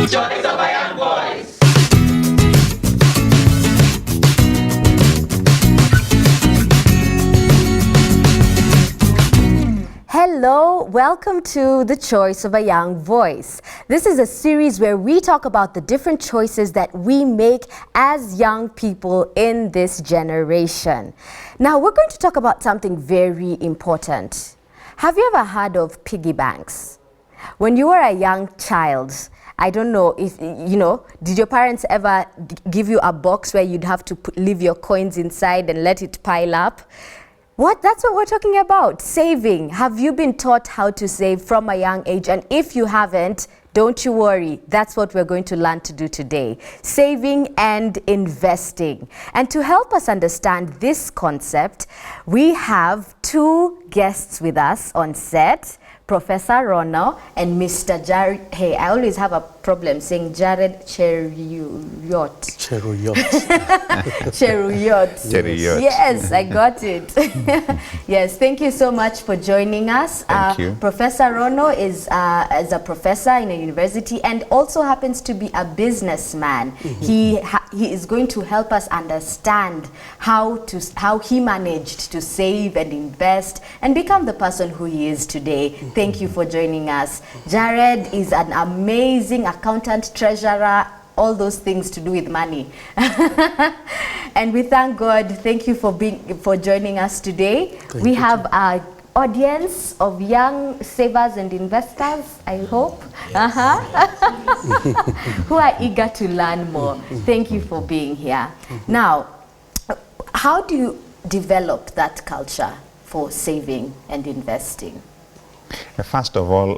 choice of a young voice. Hello, welcome to The Choice of a Young Voice. This is a series where we talk about the different choices that we make as young people in this generation. Now, we're going to talk about something very important. Have you ever heard of piggy banks? When you were a young child, I don't know if, did your parents ever give you a box where you'd have to leave your coins inside and let it pile up? That's what we're talking about, saving. Have you been taught how to save from a young age? And if you haven't, don't you worry. That's what we're going to learn to do today. Saving and investing. And to help us understand this concept, we have two guests with us on set. Professor Rono and Mr. Jared. Hey, I always have a problem saying Jared Cheruyot. Cheruyot. Yes, I got it. Yes, thank you so much for joining us. Thank you. Professor Rono is a professor in a university and also happens to be a businessman. Mm-hmm. He is going to help us understand how he managed to save and invest and become the person who he is today. Mm-hmm. Thank you for joining us. Jared is an amazing accountant, treasurer, all those things to do with money. And we thank God. Thank you for joining us today. We have an audience of young savers and investors, I hope, who are eager to learn more. Thank you for being here. Now, how do you develop that culture for saving and investing? First of all,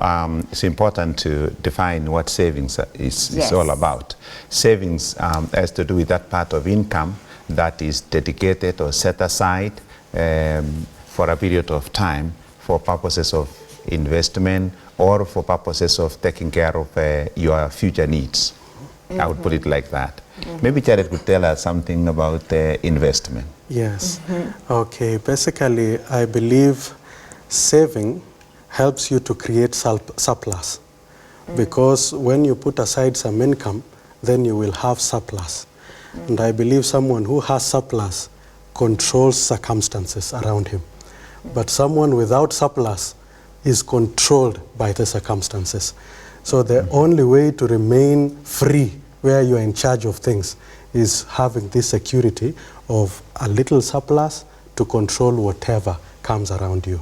it's important to define what savings is all about. Savings has to do with that part of income that is dedicated or set aside for a period of time for purposes of investment or for purposes of taking care of your future needs. Mm-hmm. I would put it like that. Mm-hmm. Maybe Jared could tell us something about investment. Yes. Mm-hmm. Okay. Basically, I believe saving helps you to create surplus. Because when you put aside some income, then you will have surplus. And I believe someone who has surplus controls circumstances around him. But someone without surplus is controlled by the circumstances. So the only way to remain free, where you are in charge of things, is having this security of a little surplus to control whatever comes around you.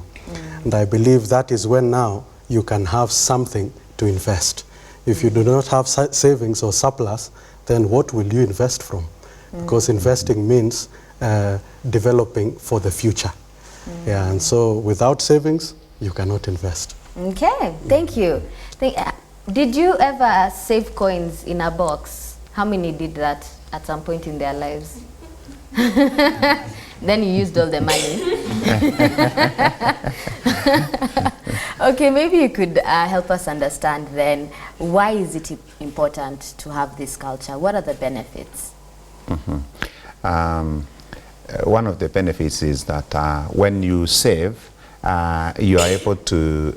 And I believe that is when now you can have something to invest. If you do not have savings or surplus, then what will you invest from? Because investing means developing for the future. Yeah, and so without savings, you cannot invest. Okay, thank you. Did you ever save coins in a box? How many did that at some point in their lives? Then you used all the money. Okay, maybe you could help us understand then, why is it important to have this culture? What are the benefits? Mm-hmm. One of the benefits is that when you save, you are able to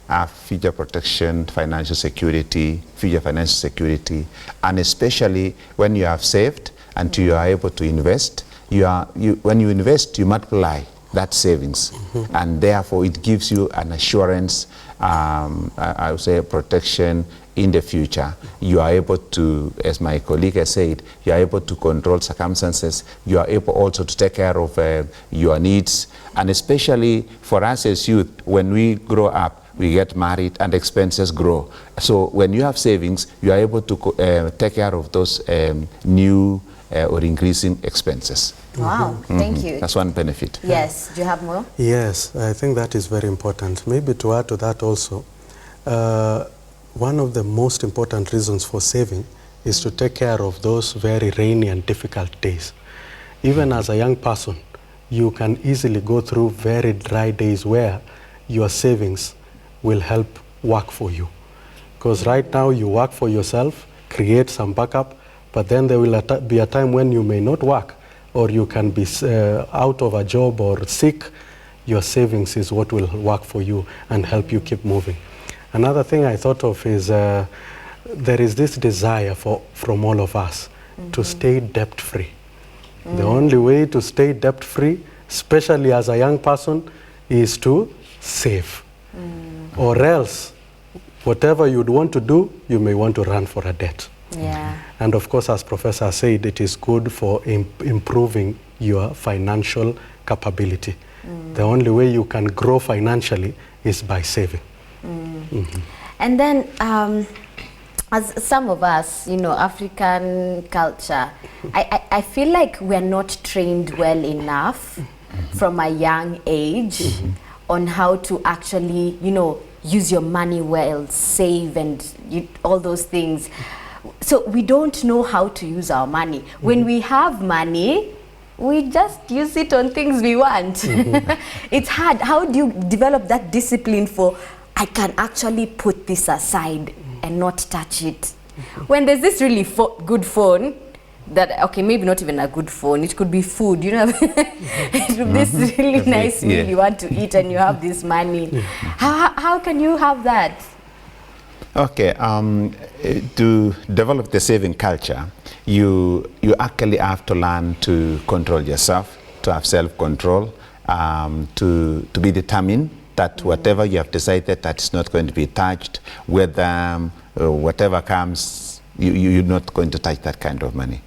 have future protection, financial security, and especially when you have saved and you are able to invest, when you invest, you multiply that savings, and therefore it gives you an assurance, I would say protection in the future. You are able to, as my colleague has said, you are able to control circumstances. You are able also to take care of your needs, and especially for us as youth, when we grow up, we get married and expenses grow. So when you have savings, you are able to take care of those new or increasing expenses. Wow, thank you. That's one benefit. Yes, do you have more? Yes, I think that is very important. Maybe to add to that also, one of the most important reasons for saving is to take care of those very rainy and difficult days. Even as a young person, you can easily go through very dry days where your savings will help work for you. Because right now you work for yourself, create some backup, but then there will be a time when you may not work, or you can be out of a job or sick. Your savings is what will work for you and help you keep moving. Another thing I thought of is there is this desire from all of us to stay debt-free. The only way to stay debt-free, especially as a young person, is to save. Or else, whatever you'd want to do, you may want to run for a debt. Yeah. And of course, as Professor said, it is good for improving your financial capability. The only way you can grow financially is by saving. And then, as some of us, you know, African culture, I feel like we're not trained well enough from a young age on how to actually, you know, use your money well, save, and all those things. So we don't know how to use our money. When we have money, we just use it on things we want. It's hard. How do you develop that discipline for, I can actually put this aside and not touch it? When there's this really good phone, that, okay, maybe not even a good phone, it could be food, you know, this really nice meal you want to eat and you have this money. How can you have that? Okay, to develop the saving culture, you actually have to learn to control yourself, to have self-control, to be determined that whatever you have decided that is not going to be touched, whether whatever comes, you're not going to touch that kind of money.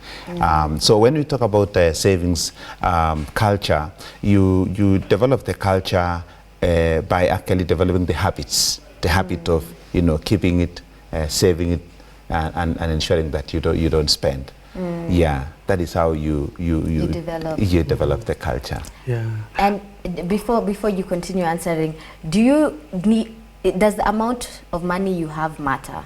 So when we talk about savings culture, you develop the culture by actually developing the habits, the habit of, you know, keeping it, saving it, and ensuring that you don't spend. Yeah, that is how you develop the culture. Yeah. And before you continue answering, does the amount of money you have matter?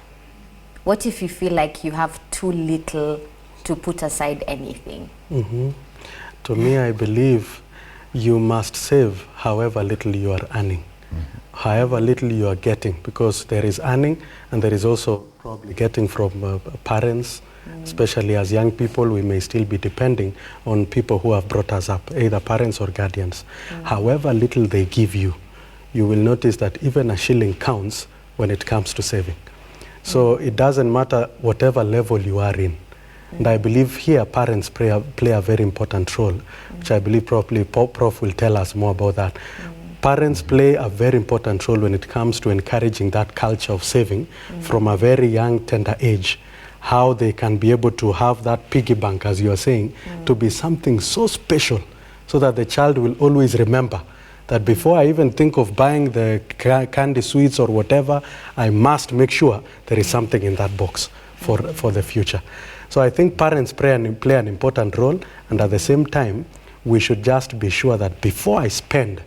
What if you feel like you have too little to put aside anything? To me, I believe you must save however little you are earning, however little you are getting, because there is earning and there is also probably getting from parents, especially as young people. We may still be depending on people who have brought us up, either parents or guardians. However little they give you, you will notice that even a shilling counts when it comes to saving. So it doesn't matter whatever level you are in. And I believe here parents play a very important role, which I believe probably Prof will tell us more about that. Parents play a very important role when it comes to encouraging that culture of saving from a very young, tender age. How they can be able to have that piggy bank, as you are saying, to be something so special, so that the child will always remember that before I even think of buying the candy sweets or whatever, I must make sure there is something in that box for the future. So I think parents play an important role, and at the same time, we should just be sure that before I spend,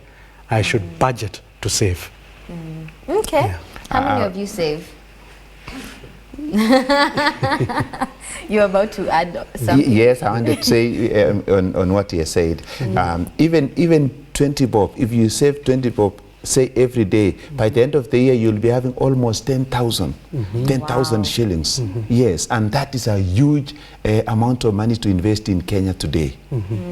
I should budget to save. Okay. Yeah. How many of you save? You're about to add something. Yes, I wanted to say on what you said. Even 20 bob, if you save 20 bob, say every day, by the end of the year you'll be having almost 10,000 shillings. Yes, and that is a huge amount of money to invest in Kenya today.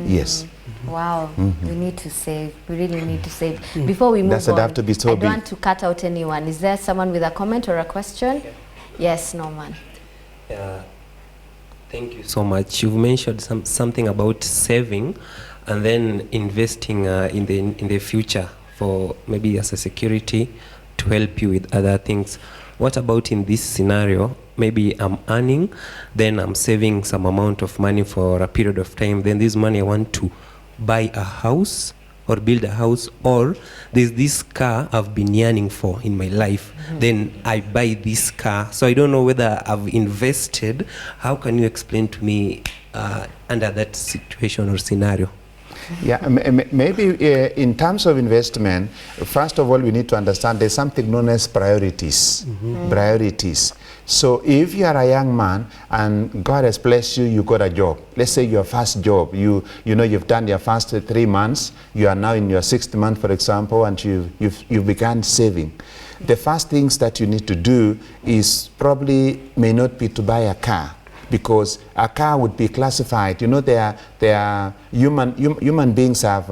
Yes. Wow, we need to save. We really need to save. Before we move on, have to be so I big. don't want to cut out anyone. Is there someone with a comment or a question? Yes, Norman. Thank you so much. You've mentioned something about saving and then investing in the future for maybe as a security to help you with other things. What about in this scenario? Maybe I'm earning, then I'm saving some amount of money for a period of time. Then this money I want to buy a house or build a house, or there's this car I've been yearning for in my life. Then I buy this car. So I don't know whether I've invested. How can you explain to me under that situation or scenario? Yeah, maybe in terms of investment, first of all, we need to understand there's something known as priorities. Priorities. So if you are a young man and God has blessed you, you got a job. Let's say your first job, you know you've done your first 3 months, you are now in your 6th month, for example, and you've begun saving. The first things that you need to do is probably may not be to buy a car, because a car would be classified. You know, there are human beings have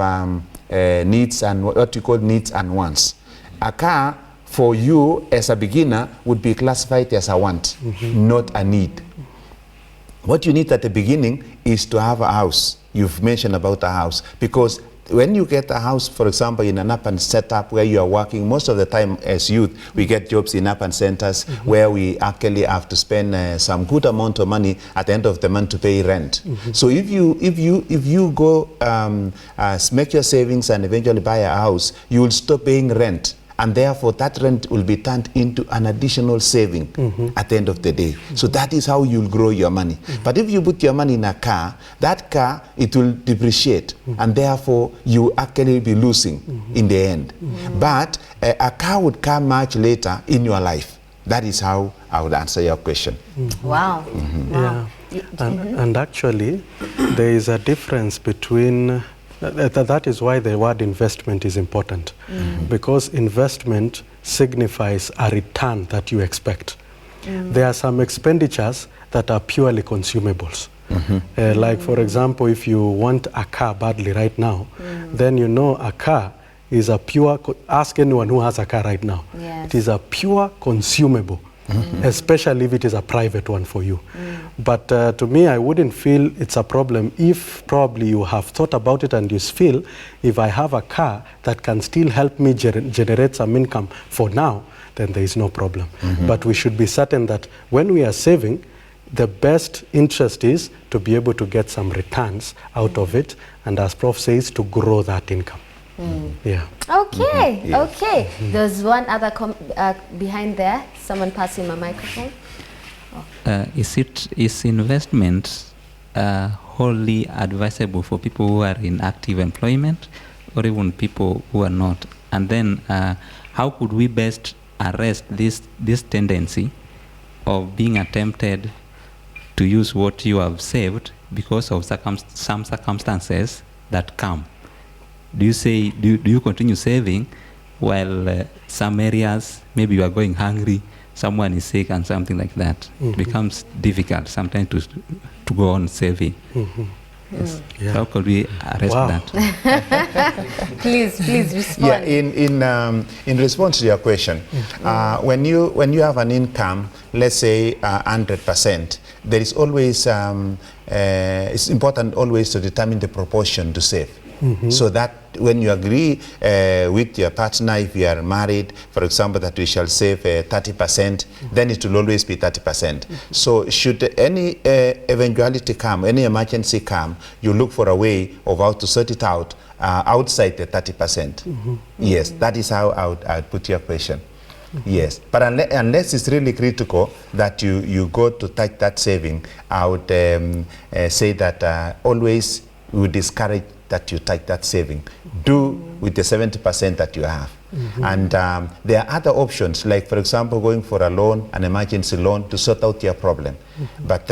needs and what you call needs and wants. A car for you as a beginner would be classified as a want, not a need. What you need at the beginning is to have a house. You've mentioned about a house, because when you get a house, for example, in an urban setup where you are working, most of the time as youth, we get jobs in urban centers where we actually have to spend some good amount of money at the end of the month to pay rent. So if you go make your savings and eventually buy a house, you will stop paying rent. And therefore, that rent will be turned into an additional saving at the end of the day. So that is how you'll grow your money. But if you put your money in a car, that car, it will depreciate. And therefore, you actually be losing in the end. But a car would come much later in your life. That is how I would answer your question. Wow. Wow. Yeah. And actually, there is a difference between... that is why the word investment is important, because investment signifies a return that you expect. There are some expenditures that are purely consumables. Like, for example, if you want a car badly right now, then you know a car is a pure, ask anyone who has a car right now, it is a pure consumable. Especially if it is a private one for you. But to me, I wouldn't feel it's a problem if probably you have thought about it and you feel, if I have a car that can still help me generate some income for now, then there is no problem. But we should be certain that when we are saving, the best interest is to be able to get some returns out of it, and as Prof says, to grow that income. Yeah. Okay, okay. There's one other behind there. Someone passing my microphone. Is investment wholly advisable for people who are in active employment, or even people who are not? And then how could we best arrest this tendency of being attempted to use what you have saved because of some circumstances that come? Do you continue saving while some areas, maybe you are going hungry, someone is sick and something like that? It becomes difficult sometimes to go on saving. Yes. How could we arrest that? Please respond. Yeah, in response to your question, when you have an income, let's say 100%, there is always it's important always to determine the proportion to save. So that when you agree with your partner, if you are married, for example, that we shall save 30%, then it will always be 30%. So should any eventuality come, any emergency come, you look for a way of how to sort it out outside the 30%. Yes, that is how I would put your question. Yes, but unless it's really critical that you go to touch that saving, I would say that always we would discourage that you take that saving. Do with the 70% that you have. And there are other options, like for example, going for a loan, an emergency loan, to sort out your problem. But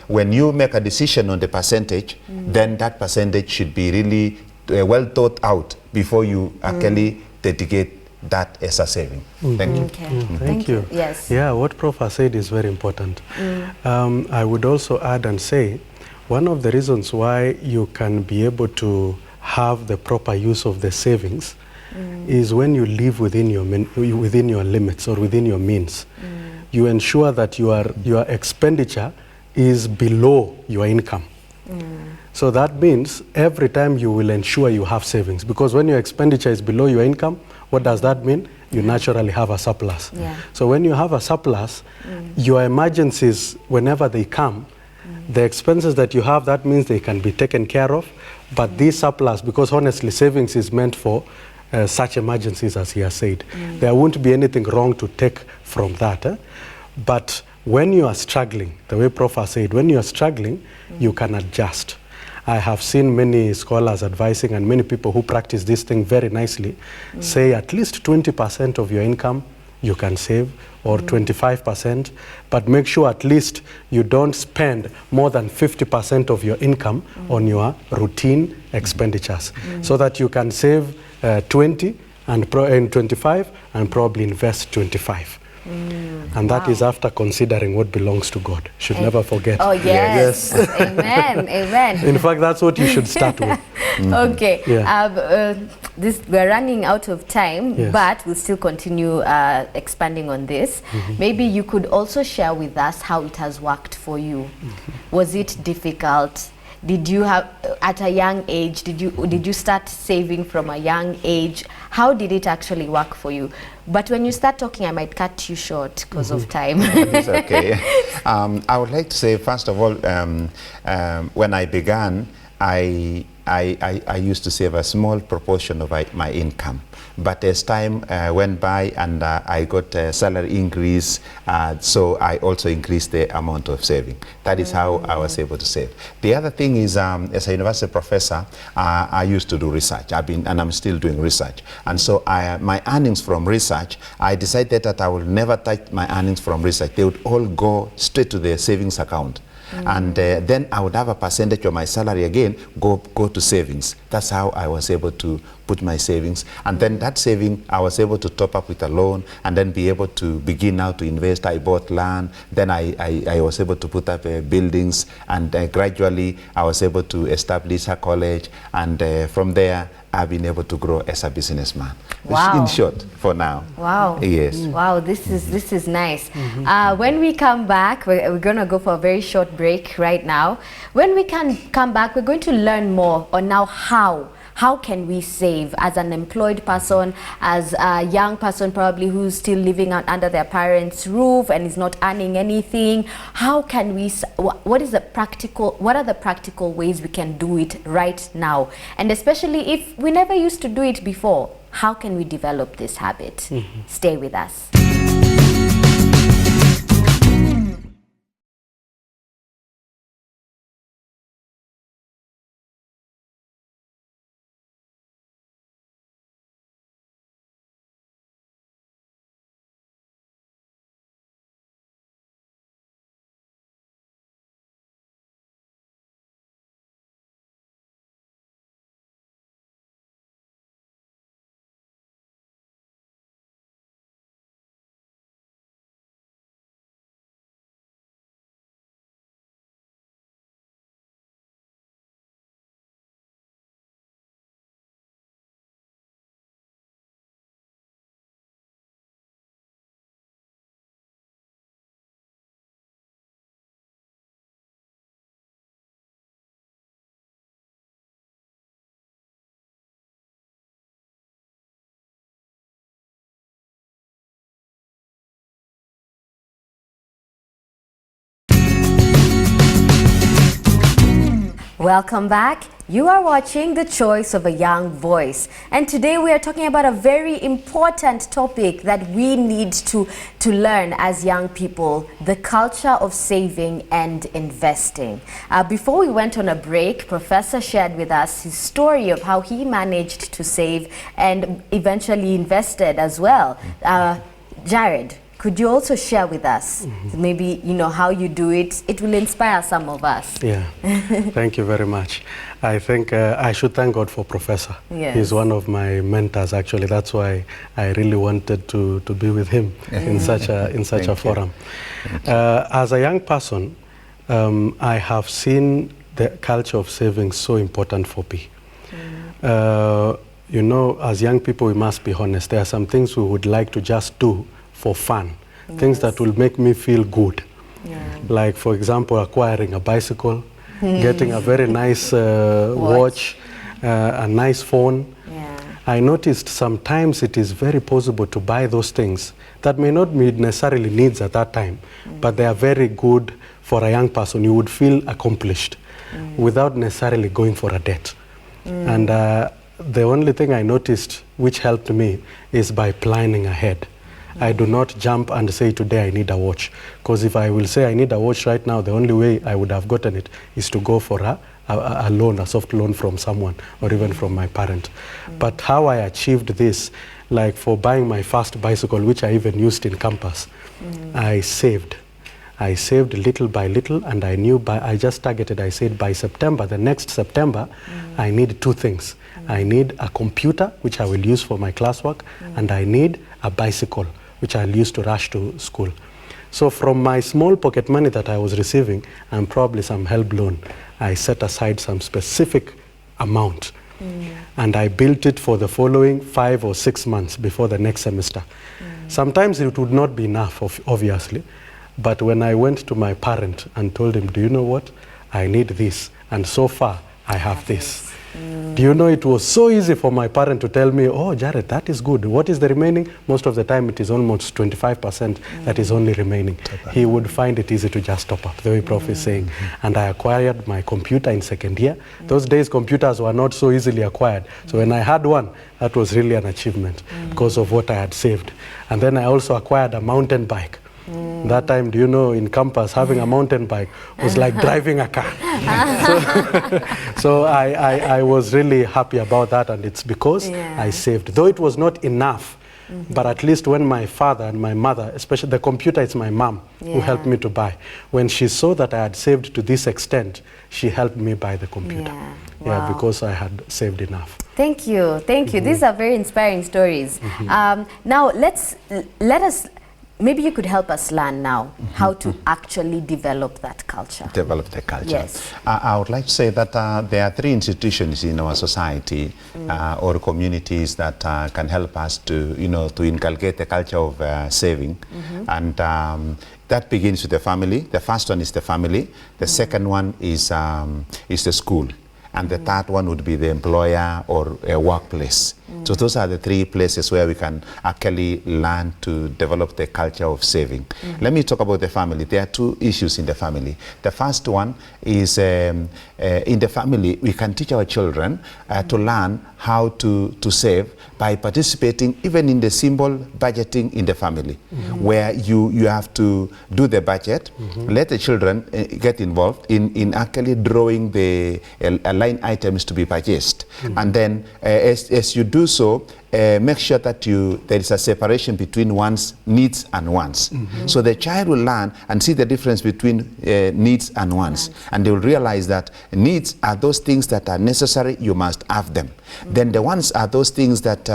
when you make a decision on the percentage, then that percentage should be really well thought out before you actually dedicate that as a saving. Thank you. Okay. Thank you. Yes. Yeah, what Prof has said is very important. I would also add and say, one of the reasons why you can be able to have the proper use of the savings is when you live within your limits or within your means. You ensure that your expenditure is below your income. So that means every time you will ensure you have savings, because when your expenditure is below your income, what does that mean? You naturally have a surplus. So when you have a surplus, your emergencies, whenever they come, the expenses that you have, that means they can be taken care of. But this surplus, because honestly, savings is meant for such emergencies, as he has said. There won't be anything wrong to take from that. But when you are struggling, the way Prof has said, when you are struggling, you can adjust. I have seen many scholars advising, and many people who practice this thing very nicely, say at least 20% of your income you can save, or 25%, but make sure at least you don't spend more than 50% of your income on your routine expenditures, so that you can save 20 and 25 and probably invest 25. And that is after considering what belongs to God. Should never forget. Oh, yes. Amen. Amen. In fact, that's what you should start with. Okay. Yeah. we're running out of time, Yes. but we'll still continue expanding on this. Maybe you could also share with us how it has worked for you. Was it difficult? Did you have, at a young age, did you start saving from a young age? How did it actually work for you? But when you start talking, I might cut you short because of time. It's okay. I would like to say, first of all, when I began, I used to save a small proportion of my income. But as time went by and I got a salary increase, so I also increased the amount of saving. That is how I was able to save. The other thing is, as a university professor, I used to do research. And I'm still doing research. And so my earnings from research, I decided that I will never touch my earnings from research. They would all go straight to the savings account. And then I would have a percentage of my salary again go to savings. That's how I was able to put my savings. And then that saving, I was able to top up with a loan and then be able to begin now to invest. I bought land. Then I was able to put up buildings. And gradually, I was able to establish a college. And from there, I've been able to grow as a businessman. Wow. In short, for now. Wow. Yes. Wow, this is nice. When we come back, we're going to go for a very short break right now. When we can come back, we're going to learn more on now how can we save as an employed person, as a young person probably who's still living under their parents' roof and is not earning anything. How can we, what are the practical ways we can do it right now? And especially if we never used to do it before, how can we develop this habit? Stay with us. Welcome back. You are watching The Choice of a Young Voice. And today we are talking about a very important topic that we need to learn as young people, the culture of saving and investing. Before we went on a break, Professor shared with us his story of how he managed to save and eventually invested as well. Jared, could you also share with us maybe, how you do it? It will inspire some of us. Yeah, thank you very much. I think I should thank God for Professor. Yes. He's one of my mentors, actually. That's why I really wanted to be with him in such a forum. As a young person, I have seen the culture of saving so important for me. As young people, we must be honest. There are some things we would like to just do for fun, things that will make me feel good. Like, for example, acquiring a bicycle, getting a very nice watch, a nice phone. I noticed sometimes it is very possible to buy those things that may not be necessarily needs at that time, but they are very good for a young person. You would feel accomplished without necessarily going for a debt. And the only thing I noticed which helped me is by planning ahead. I do not jump and say today I need a watch, because if I will say I need a watch right now, the only way I would have gotten it is to go for a loan, a soft loan from someone or even from my parent. But how I achieved this, like for buying my first bicycle, which I even used in campus, I saved little by little, and I knew I just targeted, I said by September, the next September, I need two things. I need a computer, which I will use for my classwork, and I need a bicycle, which I'll use to rush to school. So from my small pocket money that I was receiving, and probably some help loan, I set aside some specific amount And I built it for the following 5 or 6 months before the next semester. Sometimes it would not be enough, obviously. But when I went to my parent and told him, do you know what? I need this. And so far, I have this. Do you know, it was so easy for my parent to tell me, oh, Jared, that is good. What is the remaining? Most of the time, it is almost 25% that is only remaining. He would find it easy to just top up, the way Prof is saying. And I acquired my computer in second year. Those days, computers were not so easily acquired. So when I had one, that was really an achievement because of what I had saved. And then I also acquired a mountain bike. That time, do you know, in campus, having a mountain bike was like driving a car. So I was really happy about that, and it's because I saved. Though it was not enough, but at least when my father and my mother, especially the computer, it's my mom who helped me to buy. When she saw that I had saved to this extent, she helped me buy the computer. Yeah, because I had saved enough. Thank you, thank you. These are very inspiring stories. Now let us. Maybe you could help us learn now how to actually develop that culture. Develop the culture. Yes. I would like to say that there are 3 institutions in our society or communities that can help us to, to inculcate the culture of saving. And that begins with the family. The first one is the family. The second one is the school. And the third one would be the employer or a workplace. So those are the 3 places where we can actually learn to develop the culture of saving. Let me talk about the family. There are 2 issues in the family. The first one is in the family, we can teach our children to learn how to save by participating even in the simple budgeting in the family, where you have to do the budget, let the children get involved in actually drawing the line items to be purchased. And then as you do so, make sure that there is a separation between one's needs and wants. So the child will learn and see the difference between needs and wants. And they will realize that needs are those things that are necessary, you must have them. Then the wants are those things that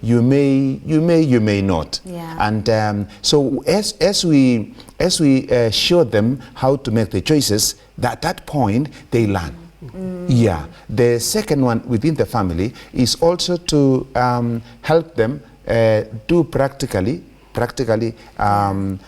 you may not. And so as we show them how to make the choices, at that point they learn. Yeah. The second one within the family is also to help them do practically on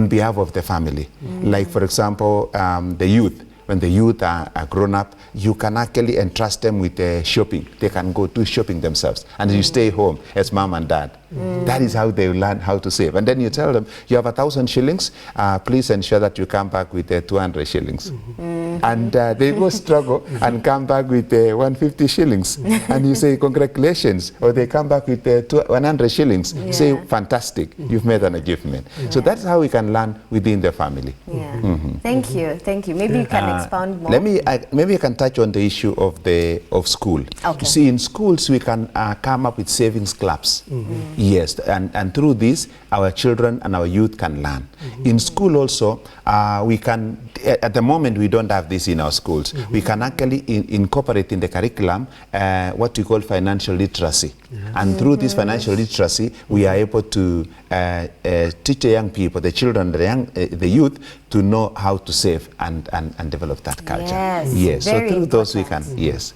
behalf of the family. Like, for example, the youth. When the youth are grown up, you can actually entrust them with shopping. They can go do shopping themselves. And you stay home as mom and dad. That is how they learn how to save. And then you tell them, you have 1,000 shillings, please ensure that you come back with 200 shillings. And they go struggle and come back with 150 shillings. And you say, congratulations. Or they come back with 100 shillings. You say, fantastic, you've made an achievement. So that's how we can learn within the family. Thank you, thank you. Maybe you can expound more. Maybe I can touch on the issue of school. Okay. You see, in schools we can come up with savings clubs. Yes, and through this, our children and our youth can learn. In school also, we can, at the moment we don't have this in our schools. We can actually incorporate in the curriculum what we call financial literacy. And through this financial literacy, we are able to teach the young people, the children, the youth, to know how to save and develop that culture. Yes, So through those we can, yes.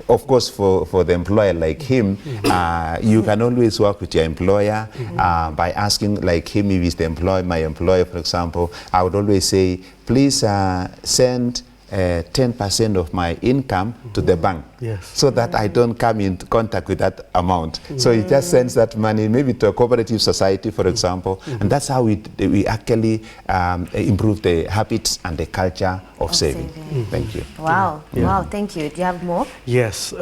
Of course, for the employer like him, you can always work with your employer by asking, like him, if he's my employer, for example, I would always say, please send 10% of my income to the bank, so that I don't come in contact with that amount. So he just sends that money maybe to a cooperative society, for example, and that's how we actually improve the habits and the culture of saving. Thank you. Wow, wow, thank you. Do you have more? Yes,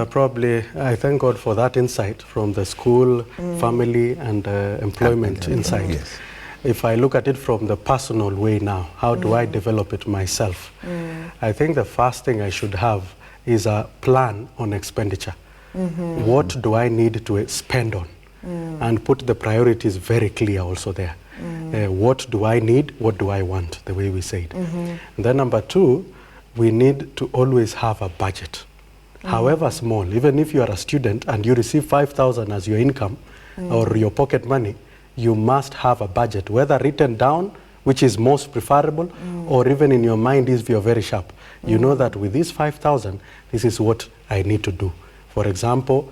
probably. I thank God for that insight from the school, family, and employment insight. If I look at it from the personal way now, how do I develop it myself? I think the first thing I should have is a plan on expenditure. What do I need to spend on? And put the priorities very clear also there. What do I need? What do I want? The way we said. And then number 2, we need to always have a budget. However small, even if you are a student and you receive 5,000 as your income or your pocket money, you must have a budget, whether written down, which is most preferable, or even in your mind if you're very sharp. You know that with this 5,000, this is what I need to do. For example,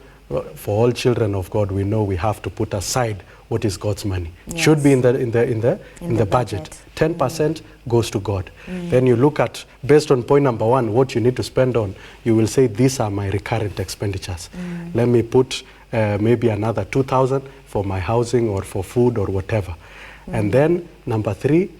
for all children of God, we know we have to put aside what is God's money. Yes. Should be in the budget. 10% goes to God. Then you look at, based on point number 1, what you need to spend on. You will say, these are my recurrent expenditures. Let me put maybe another 2,000 for my housing or for food or whatever. And then number 3,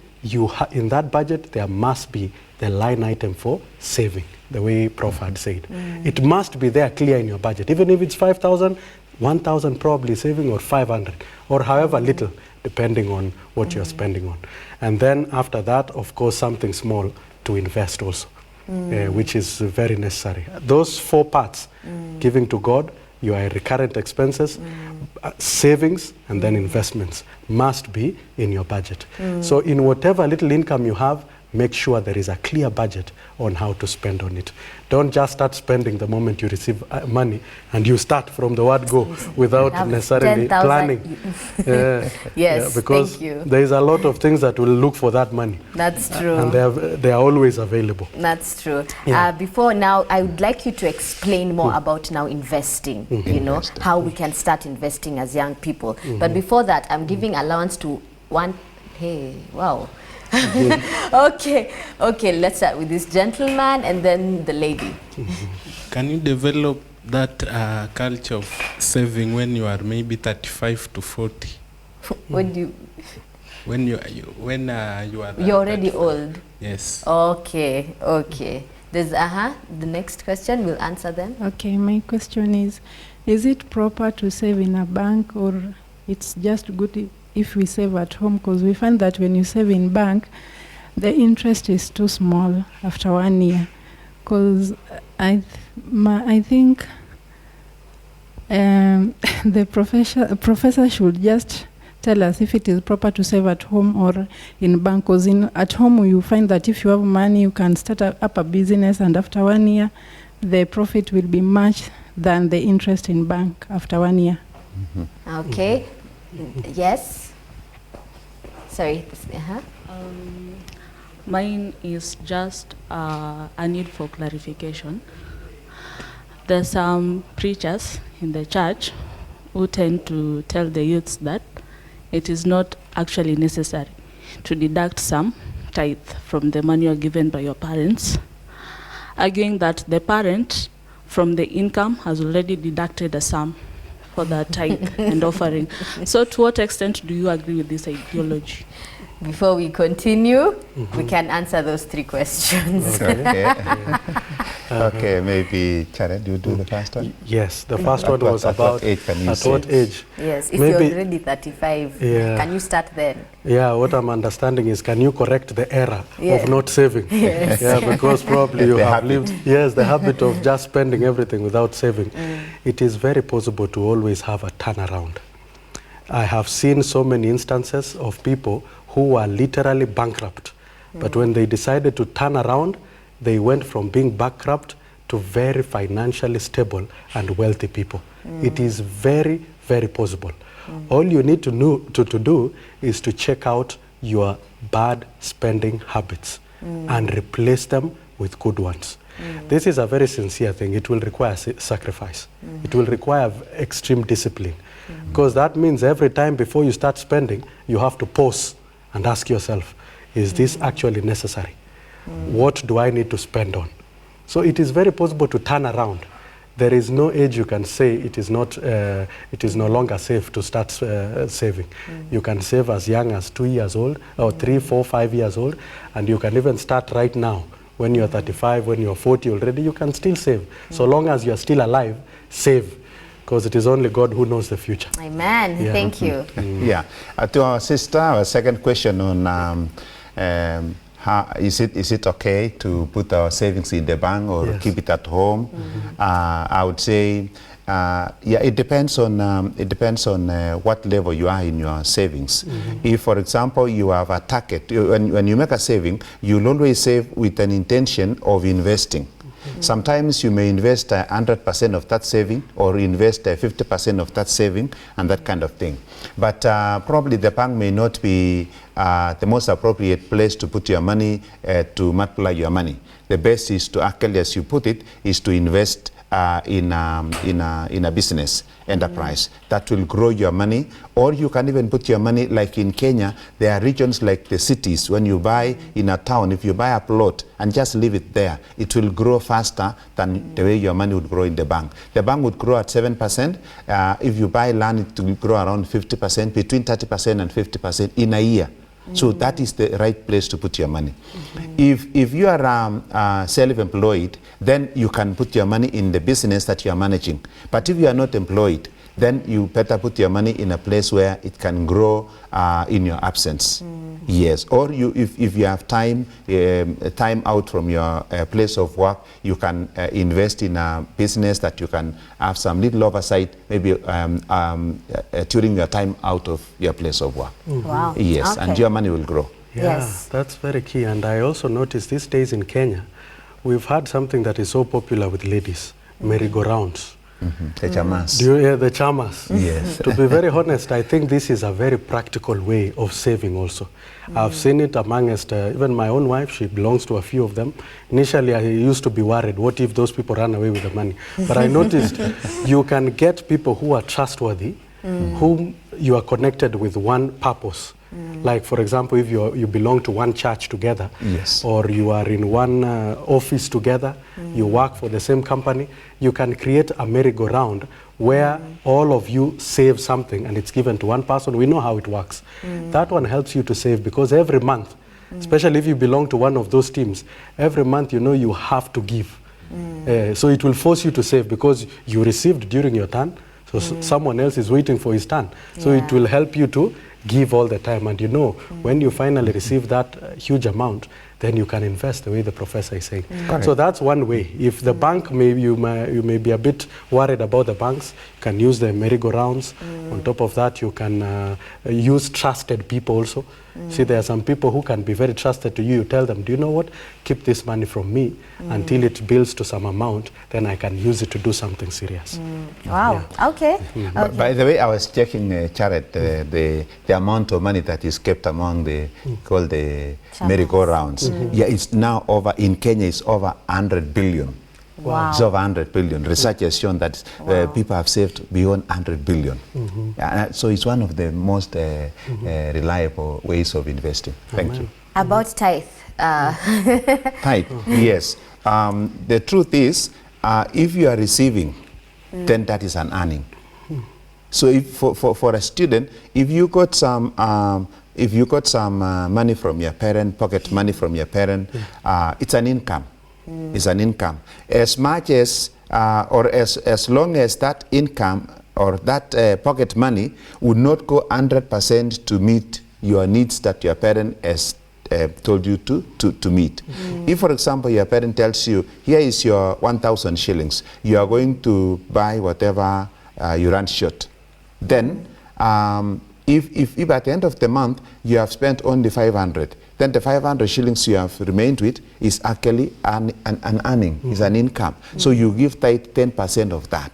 in that budget there must be the line item for saving, the way Prof had said. It must be there clear in your budget, even if it's 5,000, 1,000 probably saving, or 500, or however little, depending on what you're spending on. And then after that, of course, something small to invest also, which is very necessary. Those 4 parts, giving to God, your recurrent expenses, savings, and then investments must be in your budget. So in whatever little income you have, make sure there is a clear budget on how to spend on it. Don't just start spending the moment you receive money, and you start from the word go without necessarily 10,000. planning. Yes, because thank you. there is a lot of things that will look for that money. That's true. And they are always available. That's true. Yeah. Before now, I would like you to explain more about now investing, you know, how we can start investing as young people. But before that, I'm giving allowance to one, hey, wow. Okay, let's start with this gentleman and then the lady. Can you develop that culture of saving when you are maybe 35 to 40? What do you... When you are... You're already 35. old? Yes. Okay. There's, the next question, we'll answer them. Okay, my question is it proper to save in a bank, or it's just good if we save at home? Because we find that when you save in bank, the interest is too small after 1 year. Because I think the professor should just tell us if it is proper to save at home or in bank. Because at home you find that if you have money, you can start up a business, and after 1 year, the profit will be much than the interest in bank after 1 year. Okay. Yes. Sorry. Mine is just a need for clarification. There's some preachers in the church who tend to tell the youths that it is not actually necessary to deduct some tithe from the money you're given by your parents, arguing that the parent from the income has already deducted a sum for the tithe and offering. So to what extent do you agree with this ideology? Before we continue, we can answer those 3 questions. Okay, maybe Jared, you do the first one? Yes, the first one was about at what age. Yes, if Maybe, you're already 35, can you start then? Yeah, what I'm understanding is, can you correct the error Yeah. of not saving? Yes. Yeah, because probably you The have habit. lived, the habit of just spending everything without saving. It is very possible to always have a turnaround. I have seen so many instances of people who were literally bankrupt. But when they decided to turn around, they went from being bankrupt to very financially stable and wealthy people. It is very, very possible. All you need to do is to check out your bad spending habits and replace them with good ones. This is a very sincere thing. It will require sacrifice. It will require extreme discipline. Because that means every time before you start spending, you have to pause and ask yourself, is this actually necessary? What do I need to spend on? So it is very possible to turn around. There is no age you can say it is no longer safe to start saving. You can save as young as 2 years old, or 3, 4, 5 years old, and you can even start right now. When you're 35, when you're 40 already, you can still save. So long as you're still alive, save. Because it is only God who knows the future. Amen. Yeah. Thank you. Yeah. To our sister, our second question on how, is it okay to put our savings in the bank or Yes. keep it at home? I would say, it depends on what level you are in your savings. If, for example, you have a target, when you make a saving, you'll always save with an intention of investing. Sometimes you may invest 100% of that saving, or invest 50% of that saving, and that kind of thing. But probably the bank may not be the most appropriate place to put your money, to multiply your money. The best is to actually, as you put it, is to invest in a business enterprise that will grow your money. Or you can even put your money, like in Kenya, there are regions like the cities. When you buy in a town, if you buy a plot and just leave it there, it will grow faster than the way your money would grow in the bank. The bank would grow at 7%. If you buy land, it will grow around 50%, between 30% and 50% in a year. So that is the right place to put your money. If you are self-employed, then you can put your money in the business that you are managing. But if you are not employed, then you better put your money in a place where it can grow in your absence. Yes, or if you have time out from your place of work, you can invest in a business that you can have some little oversight, maybe during your time out of your place of work. Wow. Yes, Okay. and your money will grow. Yeah, Yes. that's very key. And I also noticed these days in Kenya, we've had something that is so popular with ladies, merry-go-rounds. The chamas. Do you hear the chamas? Yes. To be very honest, I think this is a very practical way of saving also. I've seen it amongst, even my own wife, she belongs to a few of them. Initially, I used to be worried, what if those people run away with the money? But I noticed you can get people who are trustworthy, whom you are connected with one purpose. Like, for example, if you belong to one church together, Yes. or you are in one office together, you work for the same company, you can create a merry-go-round where all of you save something and it's given to one person. We know how it works. That one helps you to save because every month, especially if you belong to one of those teams, every month you know you have to give. So it will force you to save because you received during your turn, so someone else is waiting for his turn. So it will help you to give all the time, and you know when you finally receive that huge amount, then you can invest the way the professor is saying. So that's one way. If the bank, you may be a bit worried about the banks, you can use the merry-go-rounds. On top of that, you can use trusted people also. See, there are some people who can be very trusted to you. You tell them, do you know what? Keep this money from me until it builds to some amount, then I can use it to do something serious. Wow. Okay. By the way, I was checking, Charet, the amount of money that is kept among the called the merry-go-rounds. Yeah, it's now over in Kenya. It's over 100 billion. Wow. It's over 100 billion. Research has shown that people have saved beyond 100 billion. So it's one of the most reliable ways of investing. Thank you. About tithe. Tithe, yes. The truth is, if you are receiving, then that is an earning. So if for a student, if you got some money from your parent, pocket money from your parent, it's an income. It's an income. As much as, or as long as that income or that pocket money would not go 100% to meet your needs that your parent has told you to meet. If, for example, your parent tells you, here is your 1,000 shillings, you are going to buy whatever you run short, then if at the end of the month you have spent only 500, then the 500 shillings you have remained with is actually an earning, is an income. So you give tithe 10% of that.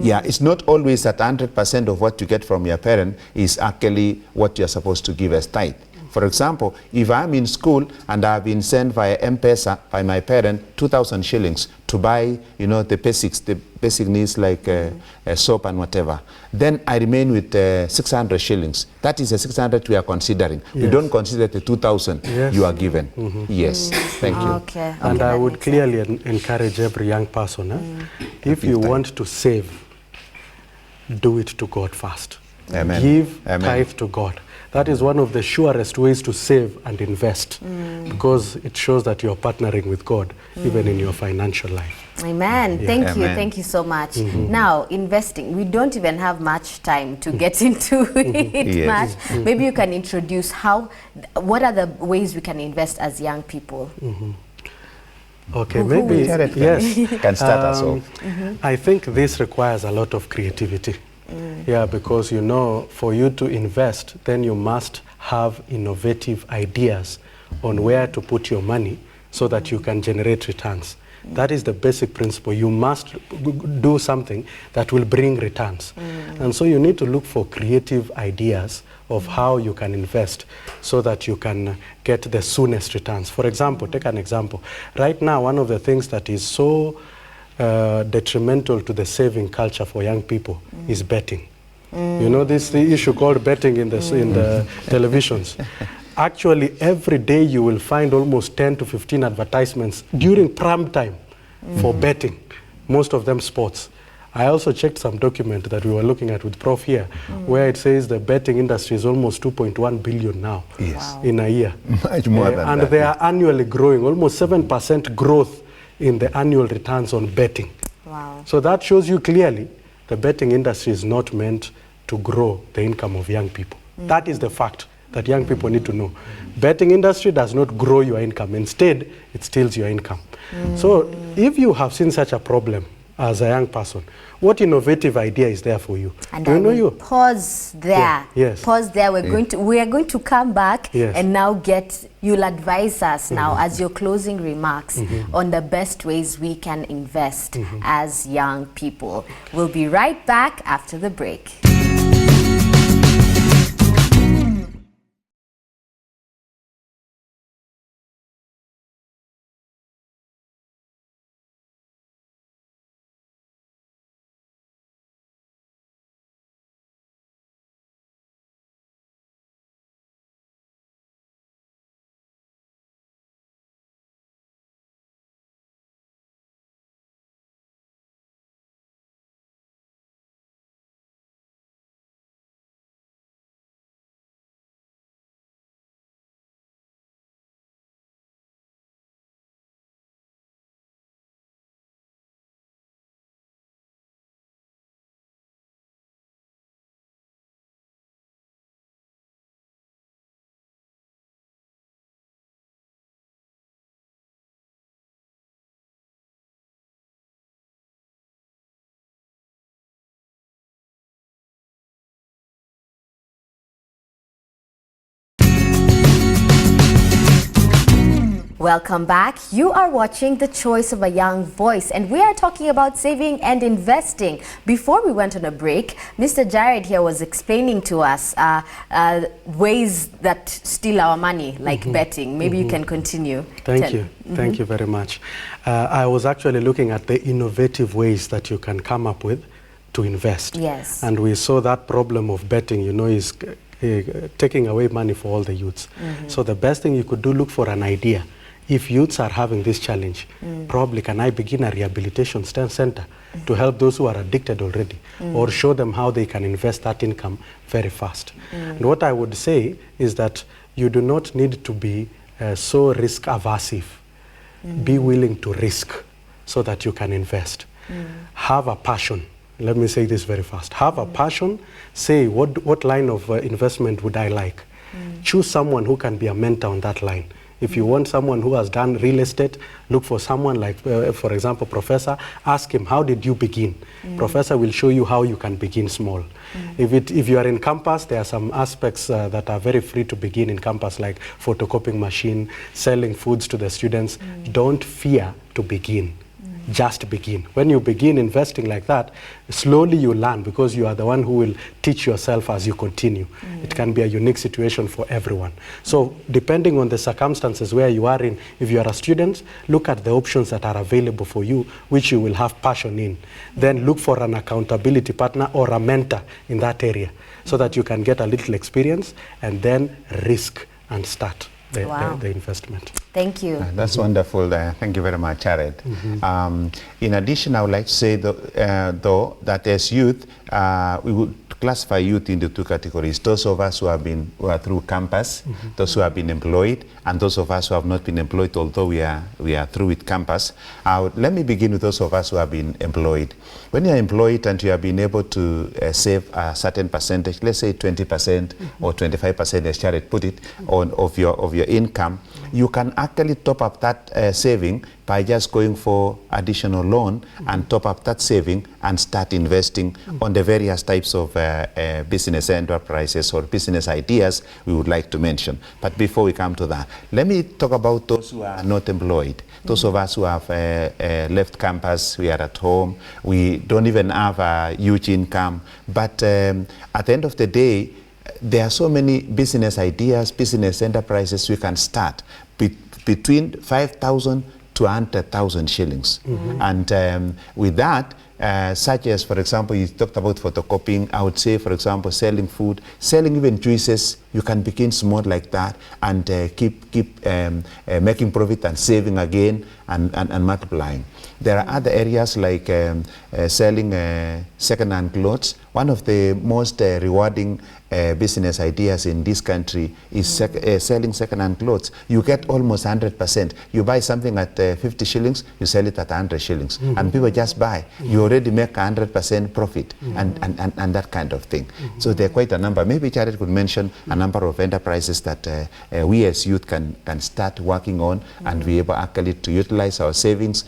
Yeah, it's not always that 100% of what you get from your parent is actually what you're supposed to give as tithe. For example, if I'm in school and I've been sent via M-Pesa by my parent 2,000 shillings to buy, you know, the basic needs like soap and whatever, then I remain with 600 shillings. That is the 600 we are considering. Yes. We don't consider the 2,000 you are given. Yes, thank you. Okay. And I that would makes clearly encourage every young person, if you want to save, do it to God first. Amen. Give Amen. tithe to God. That is one of the surest ways to save and invest, because it shows that you're partnering with God even in your financial life. Amen. Yeah. Thank you. Amen. Thank you so much. Now, investing. We don't even have much time to get into it Yes. much. Maybe you can introduce what are the ways we can invest as young people? Okay, maybe, Jared yes. can start us off. I think this requires a lot of creativity. Yeah, because you know, for you to invest, then you must have innovative ideas on where to put your money so that you can generate returns. That is the basic principle. You must do something that will bring returns. And so you need to look for creative ideas of how you can invest so that you can get the soonest returns. For example, take an example. Right now, one of the things that is so detrimental to the saving culture for young people is betting. You know this the issue called betting in the televisions. Actually, every day you will find almost 10 to 15 advertisements during prime time for betting, most of them sports. I also checked some document that we were looking at with Prof here, where it says the betting industry is almost 2.1 billion now in a year. Much more than and that. they are annually growing, almost 7% growth in the annual returns on betting. Wow. So that shows you clearly the betting industry is not meant to grow the income of young people. That is the fact that young people need to know. Betting industry does not grow your income. Instead, it steals your income. So if you have seen such a problem as a young person, what innovative idea is there for you? And Do you know you? Pause there. Yeah, yes. Pause there. We are going to come back Yes. and now you'll advise us now as your closing remarks on the best ways we can invest as young people. We'll be right back after the break. Welcome back. You are watching The Choice of a Young Voice, and we are talking about saving and investing. Before we went on a break, Mr. Jared here was explaining to us ways that steal our money, like betting. Maybe you can continue. Thank you. Thank you very much. I was actually looking at the innovative ways that you can come up with to invest. Yes. And we saw that problem of betting, you know, is taking away money for all the youths. So the best thing you could do, look for an idea. If youths are having this challenge, probably can I begin a rehabilitation center to help those who are addicted already, or show them how they can invest that income very fast. And what I would say is that you do not need to be so risk aversive. Be willing to risk so that you can invest. Have a passion. Let me say this very fast. Have a passion. Say, what line of investment would I like? Choose someone who can be a mentor on that line. If you want someone who has done real estate, look for someone like, for example, Professor. Ask him, how did you begin? Professor will show you how you can begin small. If you are in campus, there are some aspects that are very free to begin in campus, like photocopying machine, selling foods to the students. Don't fear to begin. Just begin. When you begin investing like that, slowly you learn, because you are the one who will teach yourself as you continue. It can be a unique situation for everyone. So depending on the circumstances where you are in, if you are a student, look at the options that are available for you, which you will have passion in. Then look for an accountability partner or a mentor in that area, so that you can get a little experience and then risk and start the investment. Thank you. That's wonderful. Thank you very much, Jared. In addition, I would like to say, though, that as youth, we would classify youth into two categories: those of us who are through campus, those who have been employed, and those of us who have not been employed, although we are through with campus. Let me begin with those of us who have been employed. When you are employed and you have been able to save a certain percentage, let's say 20% or 25%, as Jared put it, of your income, you can actually top up that saving by just going for additional loan and top up that saving and start investing on the various types of business enterprises or business ideas we would like to mention. But before we come to that, let me talk about those who are not employed. Those of us who have left campus, we are at home, we don't even have a huge income, but at the end of the day, there are so many business ideas, business enterprises we can start between 5,000 to 100,000 shillings. And with that, such as, for example, you talked about photocopying, I would say, for example, selling food, selling even juices, you can begin small like that and keep making profit and saving again and multiplying. There are other areas like selling second-hand clothes. One of the most rewarding business ideas in this country is selling second-hand clothes. You get almost 100%. You buy something at 50 shillings, you sell it at 100 shillings. And people just buy. You already make 100% profit and that kind of thing. So there are quite a number. Maybe Jared could mention a number of enterprises that we as youth can start working on and be able actually to utilize our savings.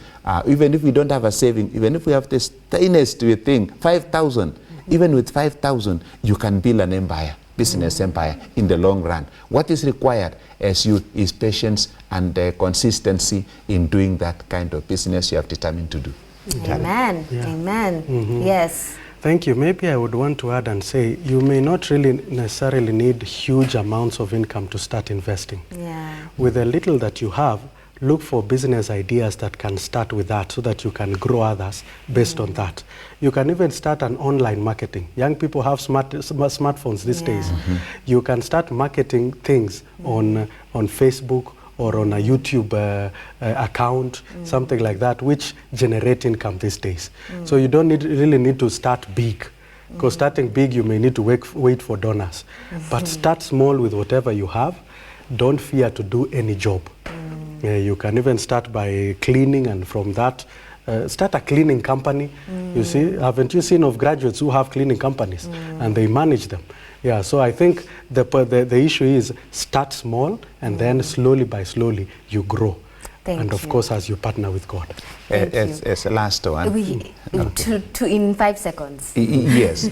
Even if we don't have a saving, even if we have this tiniest thing, 5,000, even with 5,000, you can build an empire, business empire in the long run. What is required as youth is patience and consistency in doing that kind of business you have determined to do. Amen. Yeah. Amen. Yes. Thank you. Maybe I would want to add and say you may not really necessarily need huge amounts of income to start investing. Yeah. With the little that you have, look for business ideas that can start with that so that you can grow others based on that. You can even start an online marketing. Young people have smartphones these days. You can start marketing things on Facebook or on a YouTube account, something like that, which generate income these days. So you don't really need to start big. Because starting big, you may need to wait for donors. But start small with whatever you have. Don't fear to do any job. You can even start by cleaning, and from that, start a cleaning company. You see, haven't you seen of graduates who have cleaning companies and they manage them? Yeah, so I think the issue is start small and then slowly by slowly you grow. And of course, as you partner with God. As a last one. In 5 seconds. Yes.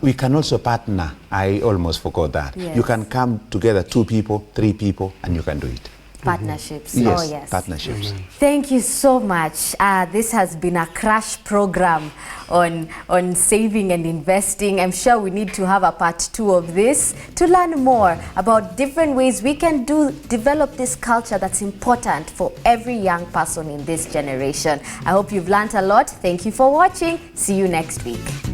We can also partner. I almost forgot that. Yes. You can come together, 2 people, 3 people, and you can do it. Partnerships. Yes, Oh, yes. partnerships. Thank you so much. This has been a crash program on saving and investing. I'm sure we need to have a part 2 of this to learn more about different ways we can develop this culture that's important for every young person in this generation. I hope you've learned a lot. Thank you for watching. See you next week.